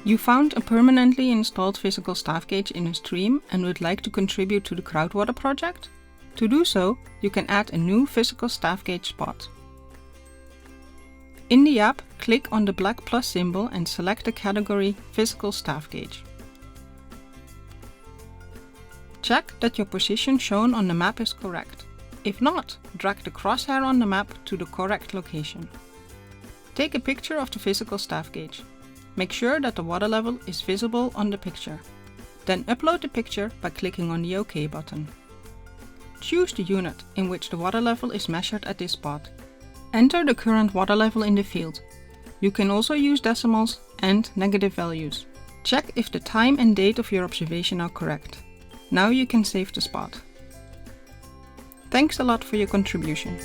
You found a permanently installed physical staff gauge in a stream and would like to contribute to the CrowdWater project? To do so, you can add a new physical staff gauge spot. In the app, click on the black plus symbol and select the category Physical Staff Gauge. Check that your position shown on the map is correct. If not, drag the crosshair on the map to the correct location. Take a picture of the physical staff gauge. Make sure that the water level is visible on the picture. Then upload the picture by clicking on the OK button. Choose the unit in which the water level is measured at this spot. Enter the current water level in the field. You can also use decimals and negative values. Check if the time and date of your observation are correct. Now you can save the spot. Thanks a lot for your contribution.